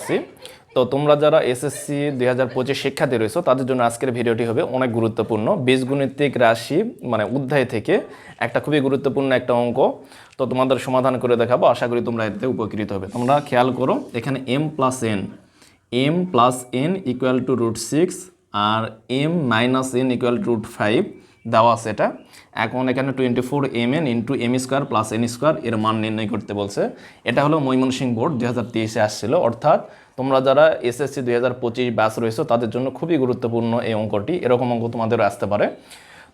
করতেছি। তো তোমরা যারা এসএসসি 2025 শিক্ষার্থী রয়েছো তাদের জন্য আজকের ভিডিওটি হবে অনেক গুরুত্বপূর্ণ। বীজগণিতিক রাশি মানে অধ্যায় থেকে একটা খুবই গুরুত্বপূর্ণ একটা অঙ্ক, তো তোমাদের সমাধান করে দেখাবো। আশা করি তোমরা এতে উপকৃত হবে। তোমরা খেয়াল করো, এখানে m+n ইকুয়াল টু √6 আর m-n ইকুয়াল টু √5 দেওয়া আছে। এটা এখন এখানে 24mn into m square plus n square এর মান নির্ণয় করতে বলছে। এটা হলো ময়মনসিংহ বোর্ড 2023-এ আসছিল। অর্থাৎ তোমরা যারা এসএসসি 2025 ব্যাচ রয়েছে তাদের জন্য খুবই গুরুত্বপূর্ণ এই অঙ্কটি। এরকম অঙ্ক তোমাদেরও আসতে পারে।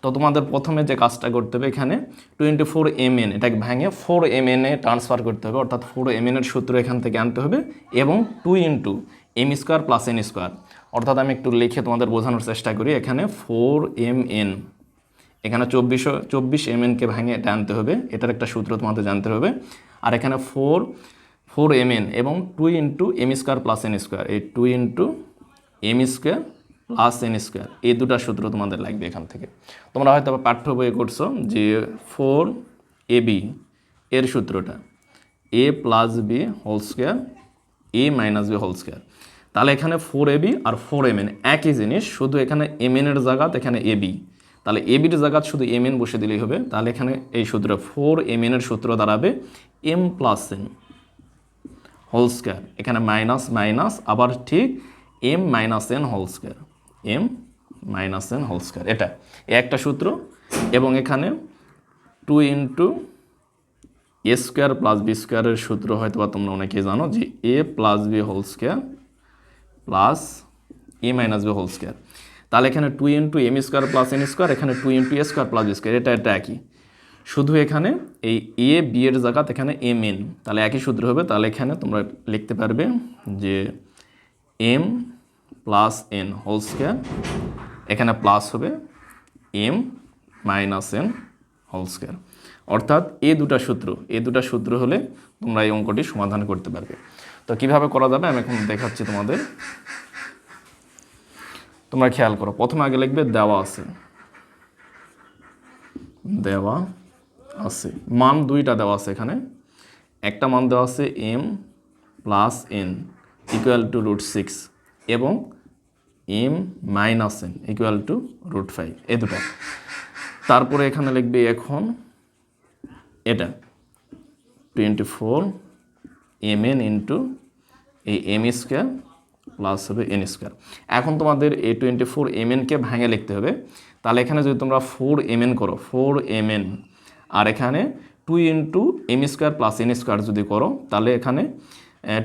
তো তোমাদের প্রথমে যে কাজটা করতে হবে, এখানে 24mn এটাকে ভেঙে 4mn এ ট্রান্সফার করতে হবে। অর্থাৎ 4mn এর সূত্র এখান থেকে আনতে হবে এবং 2 into m square plus n square. অর্থাৎ আমি একটু লিখে তোমাদের বোঝানোর চেষ্টা করি। এখানে 4mn, এখানে 24mn কে ভেঙে এটা আনতে হবে, এটার একটা সূত্র তোমাদের জানতে হবে। আর এখানে 4mn এবং 2 into m square plus n square, এই 2 into m square plus n square, এই দুটা সূত্র তোমাদের লাগবে এখান থেকে। তোমরা হয়তো পাঠ্য বইয়ে করছো যে 4ab এর সূত্রটা a plus B whole square a minus B whole square. তাহলে এখানে 4ab আর 4mn একই জিনিস, শুধু এখানে mn এর জায়গাত এখানে ab, তাহলে এবির জায়গাত শুধু mn বসে দিলেই হবে। তাহলে এখানে এই সূত্র 4mn এর সূত্র দাঁড়াবে m plus n whole square, এখানে মাইনাস মাইনাস আবার ঠিক m minus n whole square, m minus n whole square, এটা একটা সূত্র। এবং এখানে 2 into A square plus B স্কোয়ারের সূত্র হয়তো বা তোমরা অনেকেই জানো যে a plus B whole square plus a minus B whole square. তাহলে এখানে 2 into m square plus n square, এখানে 2 into a square plus B square, এটা একই, শুধু এখানে এই a b এর জায়গাতে এখানে mn, তাহলে একই সূত্র হবে। তাহলে এখানে তোমরা লিখতে পারবে যে m plus n whole square, এখানে প্লাস হবে m minus n whole square. অর্থাৎ এই দুটা সূত্র হলে তোমরা এই অঙ্কটি সমাধান করতে পারবে। তো কিভাবে করা যাবে আমি এখন দেখাচ্ছি তোমাদের। তোমরা খেয়াল করো, প্রথমে আগে লিখবে দেওয়া আছে, মান দুইটা দেওয়া আছে। এখানে একটা মান দেওয়া আছে m plus n equal to √6 এবং m minus n equal to √5, এই দুটা। তারপরে এখানে লিখবে এখন এটা 24mn ইন্টু এই m স্কোয়ার প্লাস হবে n স্কোয়ার। এখন তোমাদের এই 24mn কে ভেঙে লিখতে হবে। তাহলে এখানে যদি তোমরা 4mn করো, 4mn আর এখানে 2 into m square plus n square যদি করো, তাহলে এখানে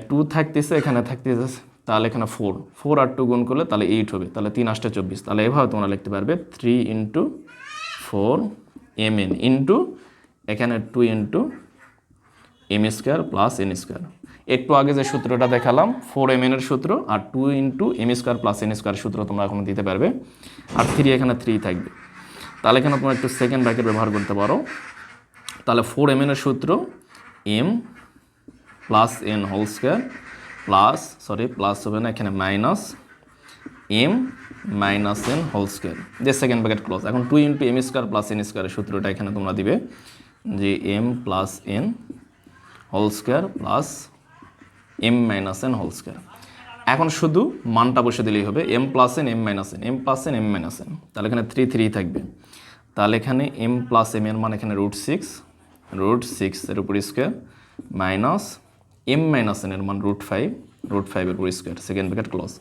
2 থাকতেছে, এখানে থাকতেছে, তাহলে এখানে 4 আর 2 গুণ করলে তাহলে 8 হবে, তাহলে 3 8 24। তাহলে এভাবে তোমরা লিখতে পারবে 3 ইন্টু 4mn ইন্টু এখানে 2 into m square plus n square. একটু আগে যে সূত্রটা দেখালাম 4mn এর সূত্র আর 2 into m square plus n square সূত্র তোমরা এখন দিতে পারবে। আর 3 এখানে 3 থাকবে। তাহলে এখানে তোমরা একটু সেকেন্ড ব্র্যাকেট ব্যবহার করতে পারো। তাহলে 4mn এর সূত্র m plus n whole square plus হবে না, এখানে minus m minus n whole square, যে সেকেন্ড ব্র্যাকেট ক্লোজ। এখন 2 into m square plus n স্কোয়ারের সূত্রটা এখানে তোমরা দিবে যে m plus n whole square plus m minus n whole square. এখন শুধু মানটা বসে দিলেই হবে m plus n m minus n, m plus n m minus n। তাহলে এখানে 3 থাকবে। তাহলে এখানে m প্লাস m এর মান এখানে √6 এর উপর square minus m minus n এর মান √5 এর উপর স্কোয়ার, সেকেন্ড ব্র্যাকেট ক্লোজ।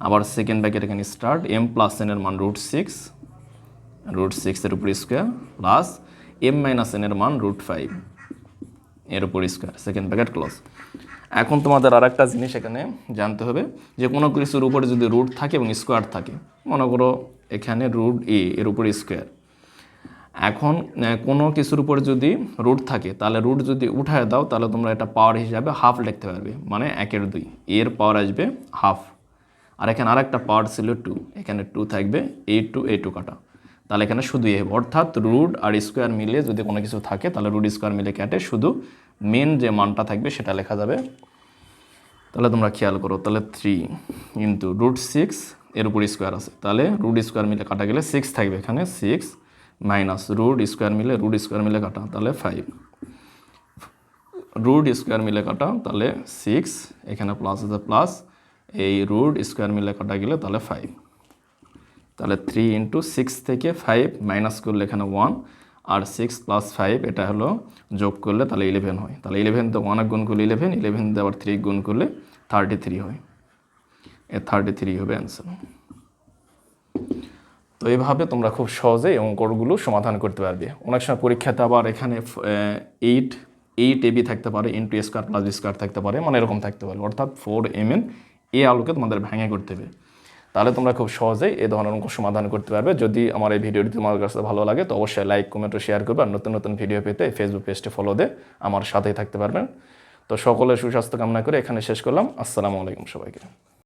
আবার সেকেন্ড ব্র্যাকেট এখানে স্টার্ট, m প্লাস n এর মান √6 এর উপর square plus m minus n এর মান √5 এর উপর স্কোয়ার, সেকেন্ড ব্র্যাকেট ক্লোজ। এখন তোমাদের আর একটা জিনিস এখানে জানতে হবে যে কোনো কিছুর উপরে যদি রুট থাকে এবং স্কোয়ার থাকে, মনে করো এখানে √a এর উপর স্কোয়ার। এখন কোনো কিছুর উপরে যদি রুট থাকে তাহলে রুট যদি উঠায় দাও তাহলে তোমরা এটা পাওয়ার হিসাবে হাফ লিখতে পারবে, মানে 1/2 এর পাওয়ার আসবে হাফ। আর এখানে আরেকটা পাওয়ার ছিল 2, এখানে 2 থাকবে, a2 কাটা, তাহলে এখানে শুধু এ হবে। অর্থাৎ রুট আর স্কোয়ার মিলে যদি কোনো কিছু থাকে তাহলে রুট স্কোয়ার মিলে কেটে শুধু মেন যে মানটা থাকবে সেটা লেখা যাবে। তাহলে তোমরা খেয়াল করো, তাহলে 3 ইন্টু √6 এর উপর স্কোয়ার আছে, তাহলে রুট স্কোয়ার মিলে কাটা গেলে 6 থাকবে, এখানে 6 মাইনাস রুট স্কোয়ার মিলে কাটা, তাহলে 5 রুট স্কোয়ার মিলে কাটা তাহলে 6, এখানে প্লাস আছে প্লাস, এই রুট স্কোয়ার মিলে কাটা গেলে তাহলে 5, তাহলে 3 × 6 থেকে 5 মাইনাস করলে এখানে 1, আর 6 + 5 এটা হলো যোগ করলে তাহলে 11 হয়। তাহলে 11 তে 1 গুণ করলে 11, 11 দিয়ে আবার 3 গুণ করলে 33 হয়। 33 হবে অ্যান্সার। তো এইভাবে তোমরা খুব সহজেই অঙ্কগুলো সমাধান করতে পারবে। অনেক সময় পরীক্ষাতে আবার এখানে 8ab থাকতে পারে, into a square plus b square থাকতে পারে, মানে এরকম থাকতে পারে, অর্থাৎ 4mn এই আলোকে তোমাদের ভেঙে করতে হবে। তাহলে তোমরা খুব সহজেই এই ধরনের অঙ্ক সমাধান করতে পারবে। যদি আমার এই ভিডিওটি তোমার কাছে ভালো লাগে তো অবশ্যই লাইক, কমেন্ট ও শেয়ার করবে। আর নতুন নতুন ভিডিও পেতে ফেসবুক পেজটি ফলো দিয়ে আমার সাথেই থাকতে পারবেন। তো সকলের সুস্বাস্থ্য কামনা করে এখানে শেষ করলাম। আসসালামু আলাইকুম সবাইকে।